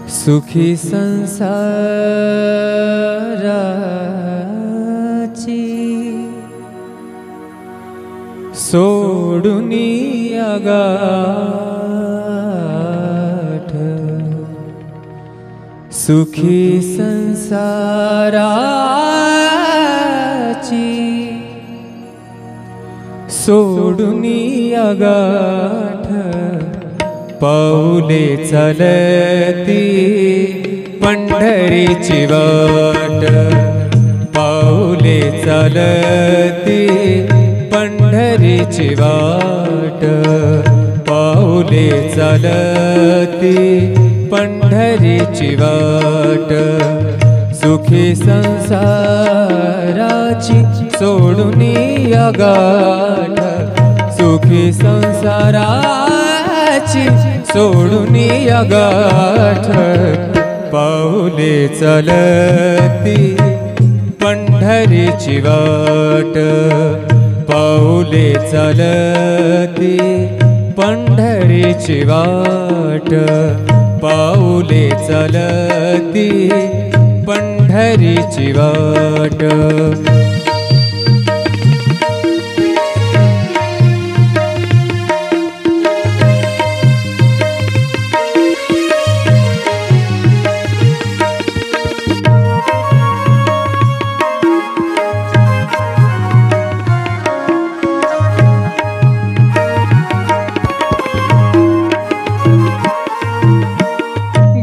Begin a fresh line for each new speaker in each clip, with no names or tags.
सुखी संसाराची सोडुनी आगाठ, सुखी संसाराची सोडुनी आगाठ, पाऊले चालती पंढरीची वाट, पाऊले चालती पंढरीची वाट, पाऊले चालती पंढरीची वाट, सुखी संसाराची सोडुनी आगाठ, सुखी संसाराची सोडुनी आगाठ, पाऊले चालती पंढरीची वाट, पाऊले चालती पंढरीची वाट, पाऊले चालती पंढरीची वाट.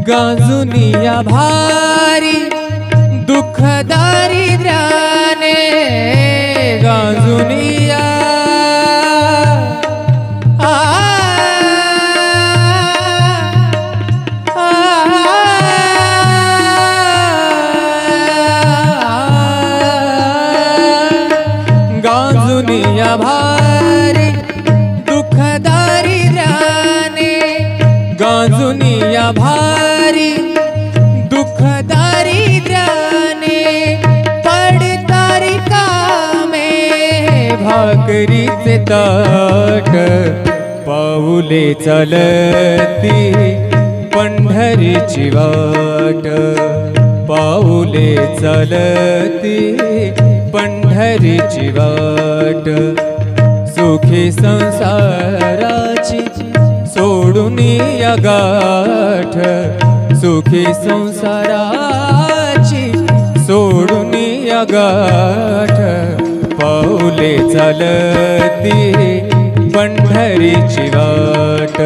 गांजुनिया भारी दुःख दारिद्र्याने, गांजुनिया गांजुनिया भारी दुःख दारिद्र्याने, गांजुनिया भारी दुःख दारिद्र्याने, पडतारी कामे भाकरीचे ताट, पाऊले चालती पंढरीची वाट, पाऊले चालती पंढरीची वाट, सुखी संसाराची सोडुनी आगाठ, सुखी संसाराची सोडुनी आगाठ, पाऊले चालती पंढरीची वाट,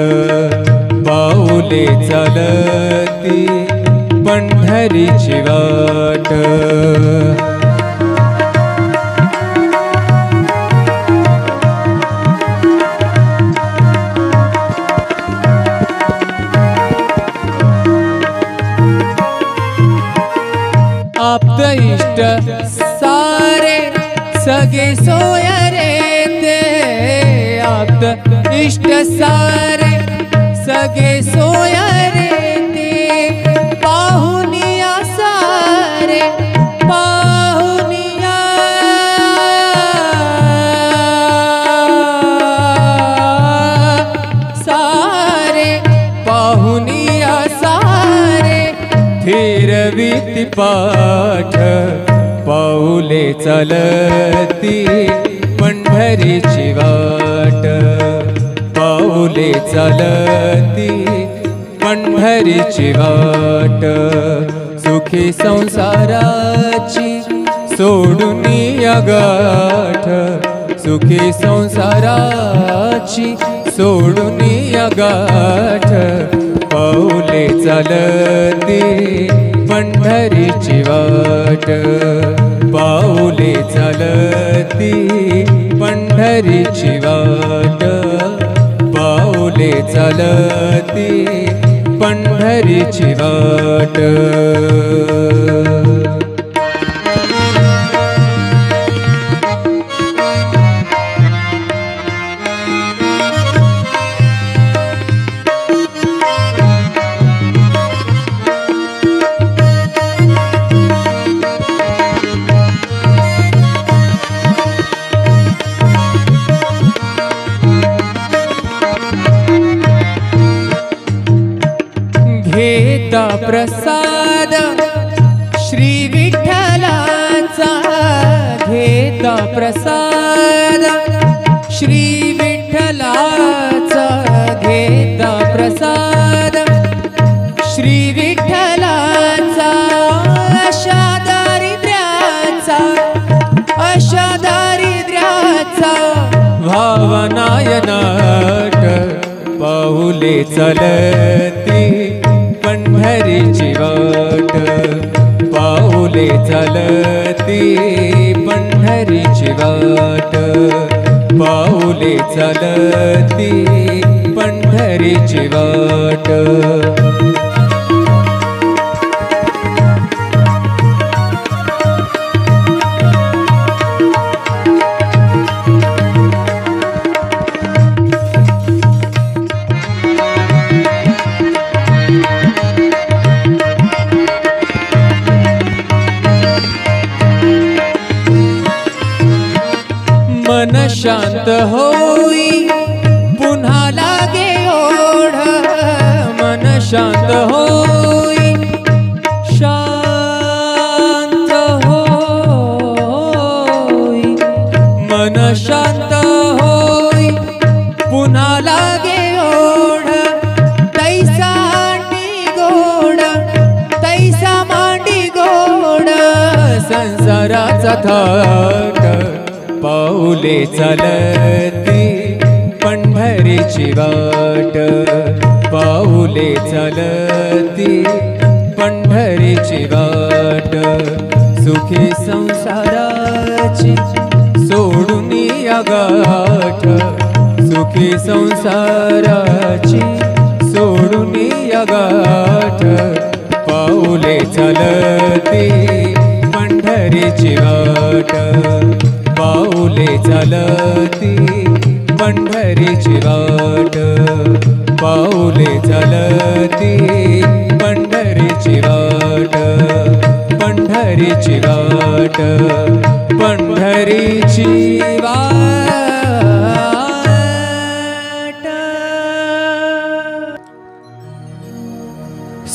पाऊले चालती पंढरीची वाट. आप्त इष्ट सारे सगे सोया रे ते, आप्त इष्ट सारे सगे सोया रे ते, पाहुनिया सारे पाहुनिया सारे, पाहुनिया सारे फिरवीती पाठ, पाऊले चालती पंढरीची वाट, पाऊले चालती पंढरीची वाट, सुखी संसाराची सोडुनी आगाठ, सुखी संसाराची सोडुनी आगाठ, पाऊले चालती पंढरीची वाट, पाऊले चालती पंढरीची वाट, पाऊले चालती पंढरीची वाट. घेत घेता प्रसाद श्री विठ्ठलाचा, घेता प्रसाद श्री विठ्ठलाचा, घेता प्रसाद श्री विठ्ठलाचा, अशा दारिद्र्याचा, अशा दारिद्र्याचा भावनायनाट पाऊले चलती पंढरीची वाट, पाऊले चलती पंढरीची वाट, पाऊले चलती पंढरीची वाट. मन शांत होई पुन्हा लागे ओढ, मन शांत होई, शांत होई, मन शांत होई पुन्हा लागे ओढ, तैसा मांडी गोड, तैसा मांडी गोड संसाराचा थाट पाऊले चलती पंढरीची वाट, पाऊले चलती पंढरीची वाट. सुखी संसाराची सोडून या गाठ, सुखी संसाराची सोडून या गाठ, पाऊले चलती पंढरीची वाट, पाऊले चलती पंढरीची वाट, पाऊले चलती पंढरीची वाट, पंढरीची वाट, पंढरीची वाट.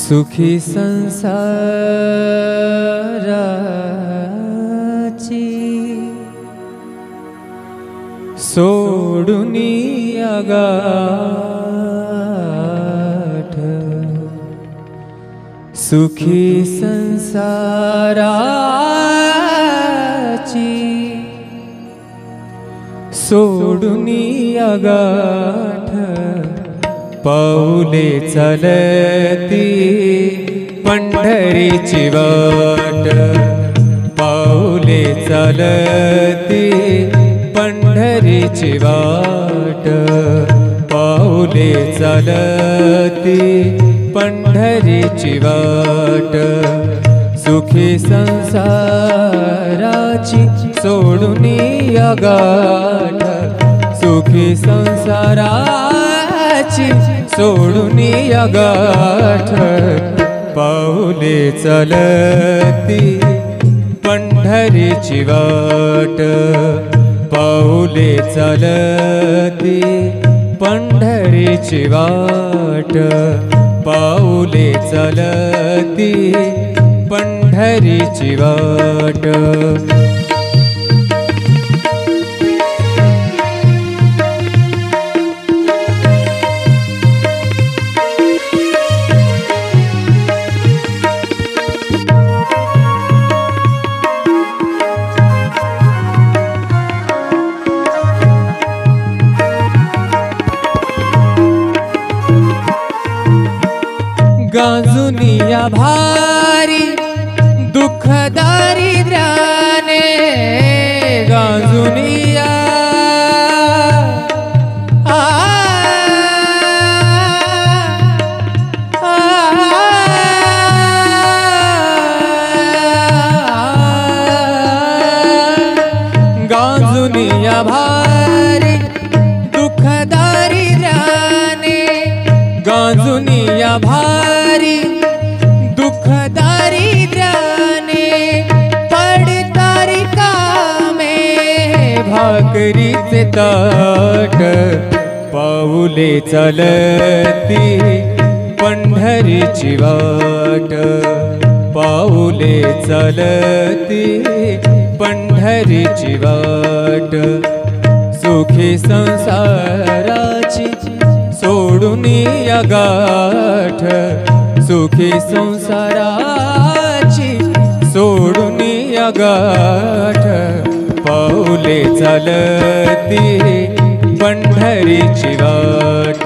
सुखी संसाराची सोडून या गाठ, सुखी संसाराची सोडून या गाठ, पाऊले चलती पंढरीची वाट, पाऊले चलती पंढरीची वाट, पाऊले चलती पंढरीची वाट. सुखी संसाराची सोडून या गाठ, सुखी संसाराची सोडून या गाठ, पाऊले चलती पंढरीची वाट, पाऊले चलती पंढरीची वाट, पाऊले चलती पंढरीची वाट. गांजुनिया भारी दुःख दारिद्र्याने, गांजुनिया गांजुनिया भारी दुःख दारिद्र्याने, गांजुनिया भारी दुःख दारिद्र्याने, पडतारी कामे भाकरीचे ताट, पाऊले चलती पंढरीची वाट, वाट पाऊले चालती पंढरीची वाट सुखी संसाराची सोडून या गाठ सुखी संसाराची सोडून या गाठ पाऊले चालती पंढरीची वाट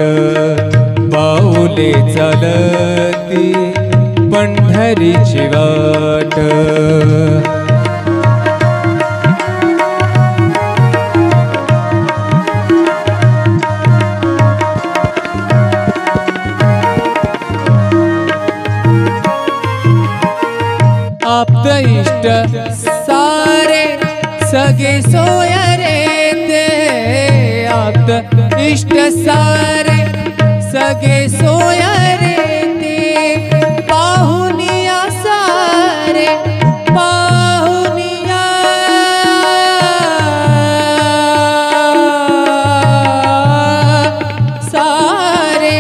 पाऊले चालती पंढरीची वाट आप्त इष्ट सारे सगे सोय रे ते आप्त इष्ट सारे सगे सोय रे ते पाहुनिया सारे पाहुनिया सारे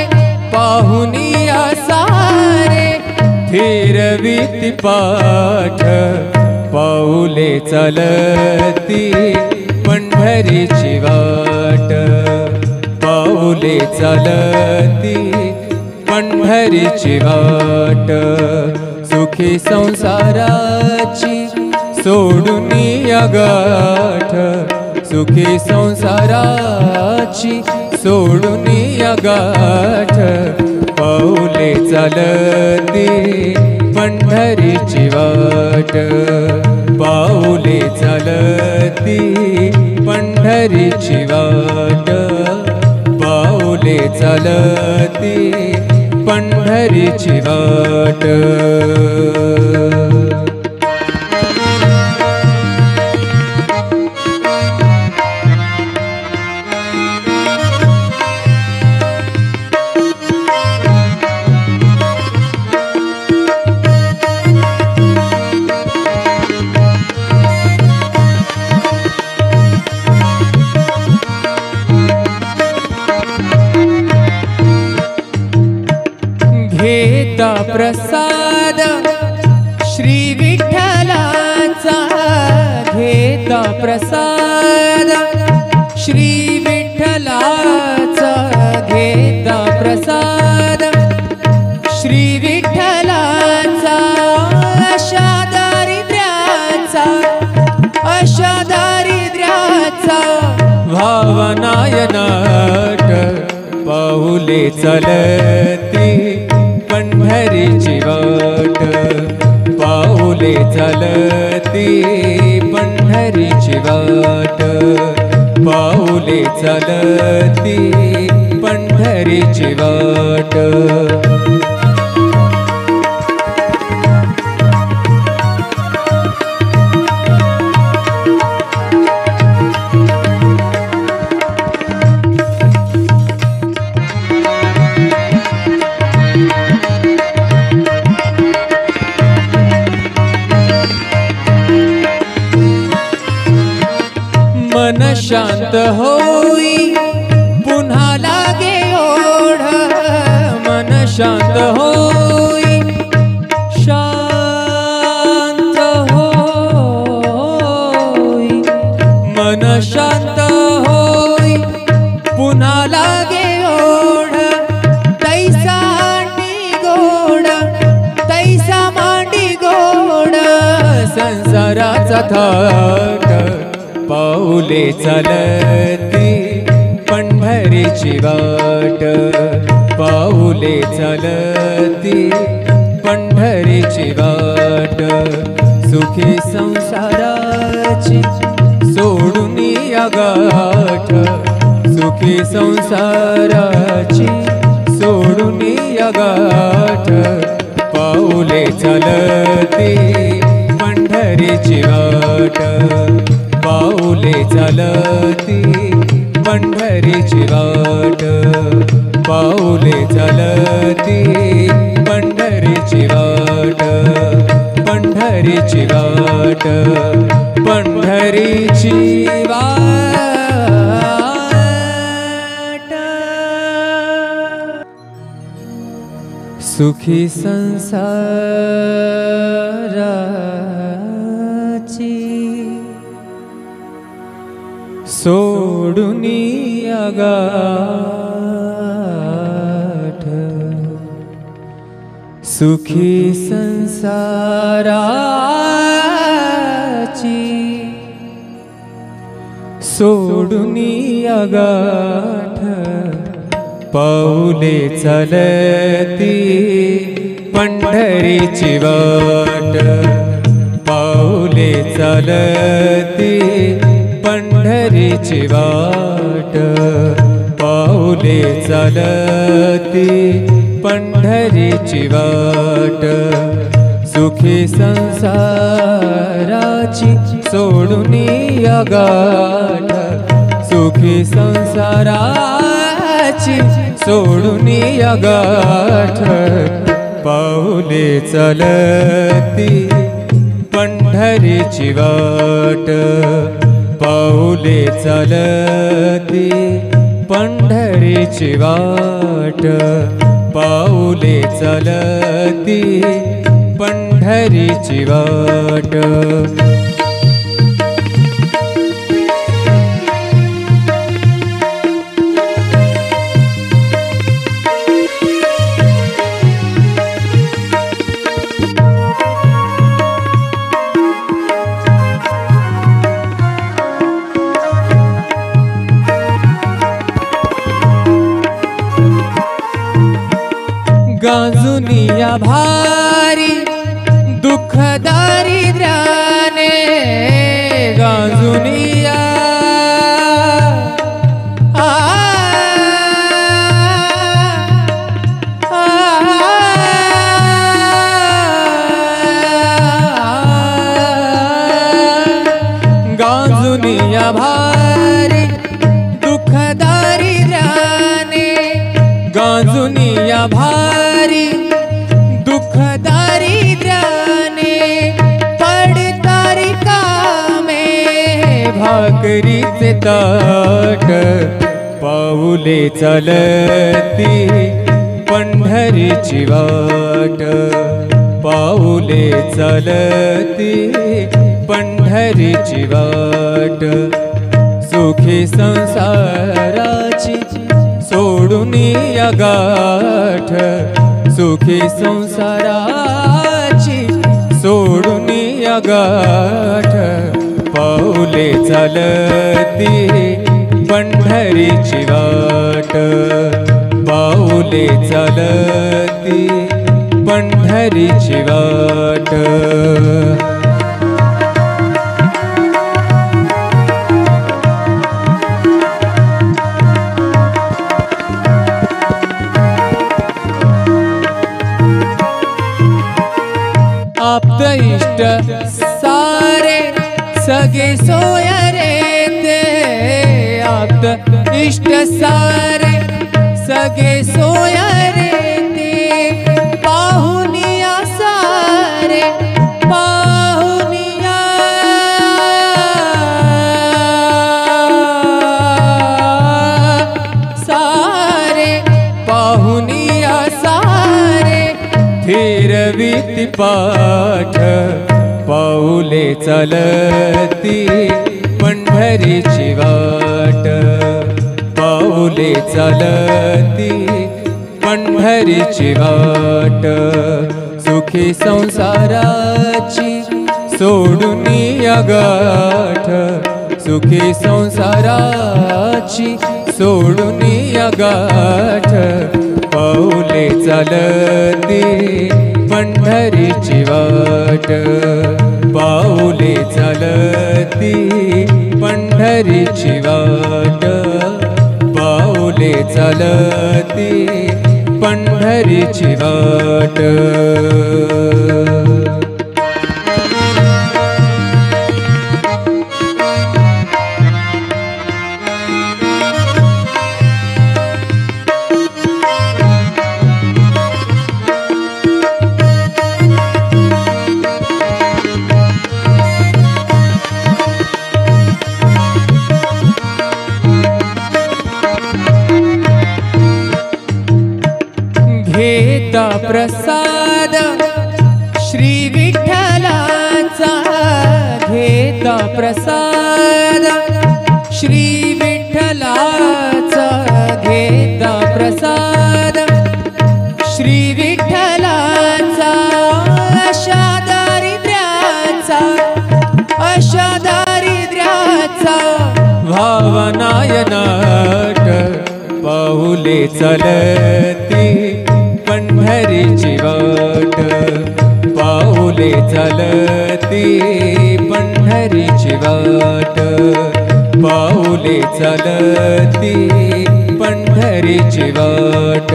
पाहुनिया सारे फिरविती पाठ पाऊले चालती पंढरीची वाट पाऊले चालती पंढरीची वाट सुखी संसाराची सोडून या गाठ सुखी संसाराची सोडून या गाठ पाऊले चालती पंढरीची वाट पाऊले चालती पंढरीची वाट पाऊले चालती पंढरीची वाट घेता प्रसाद श्री विठ्ठलाचा घेता प्रसाद श्री विठ्ठलाचा घेता प्रसाद श्री विठ्ठलाचा अशा दारिद्र्याचा भावनायनाट पाऊले चालती पंढरीची वाट पाऊले चालती पंढरीची वाट पाऊले चालती पंढरीची वाट मन शांत होई पुन्हा लागे ओढ मन शांत होई शांत होई मन शांत होई पुन्हा लागे ओढ तैसा मांडी गोड संसाराचा थाट पाऊले चालती पंढरीची वाट पाऊले चालती पंढरीची वाट सुखी संसाराची सोडून या गाठ सुखी संसाराची सोडून या गाठ पाऊले चालती पंढरीची वाट पाऊले चालती पंढरीची वाट पाऊले चालती पंढरीची वाट पंढरीची वाट पंढरीची वाट सुखी संसाराची सोडूनी आगाठ, सुखी संसाराची सोडूनी आगाठ, पाऊले चालती पंढरीची वाट, पाऊले चालती पंढरीची वाट, पाऊले चालती पंढरीची वाट, सुखी संसाराची सोडूनी आगाठ, सुखी संसाराची सोडूनी आगाठ, पाऊले चालती पंढरीची वाट, पाऊले चालती पंढरीची वाट, पाऊले चालती पंढरीची वाट. गांजुनिया भारी दुःख दारिद्र्याने, गांजुनिया गांजुनिया भारी दुःख दारिद्र्याने, गांजुनिया भारी दुःख दारिद्र्याने, पडतारी कामे भाकरीचे ताट, पाऊले चालती पंढरीची वाट, पाऊले चालती पंढरीची वाट, सुखी संसाराची सोडूनी आगाठ, सुखी संसाराची सोडूनी आगाठ, पाऊले चालती पंढरीची वाट, पाऊले चालती पंढरीची वाट. आप्त इष्ट सारे सगे सोय रे ते, आप्त इष्ट सारे सगे सोय रे ते, पाहुनिया सारे पाहुनिया सारे, पाहुनिया सारे फिरवीती पाठ, पाऊले चालती पंढरीची वाट, पाऊले चालती पंढरीची वाट, सुखी संसाराची सोडूनी आगाठ, सुखी संसाराची सोडूनी आगाठ, पाऊले चालती पंढरीची वाट, पाऊले चालती पंढरीची वाट, पाऊले चालती पंढरीची वाट. प्रसाद श्री विठ्ठलाचा घेता प्रसाद श्री विठ्ठलाचा घेता प्रसाद श्री विठ्ठलाचा अशा दारिद्र्याचा भावनायनाट पाऊले चलती पंढरीची वाट पाऊले चलती पंढरीची वाट पाऊले चलती पंढरीची वाट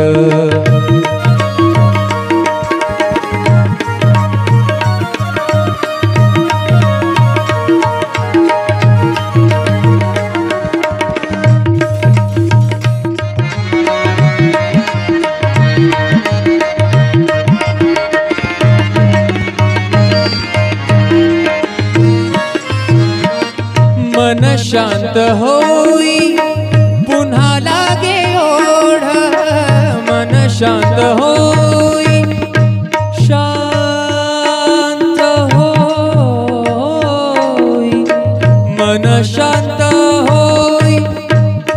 मन शांत होई पुन्हा लागे ओढ मन शांत होई शांत होई मन शांत होई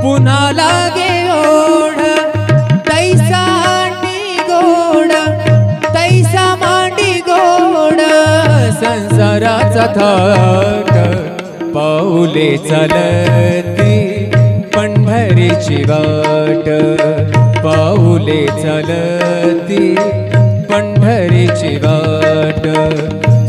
पुन्हा लागे ओढ तैसा मांडी गोड संसाराचा थाट पाऊले चलती पंढरीची वाट पाऊले चलती पंढरीची वाट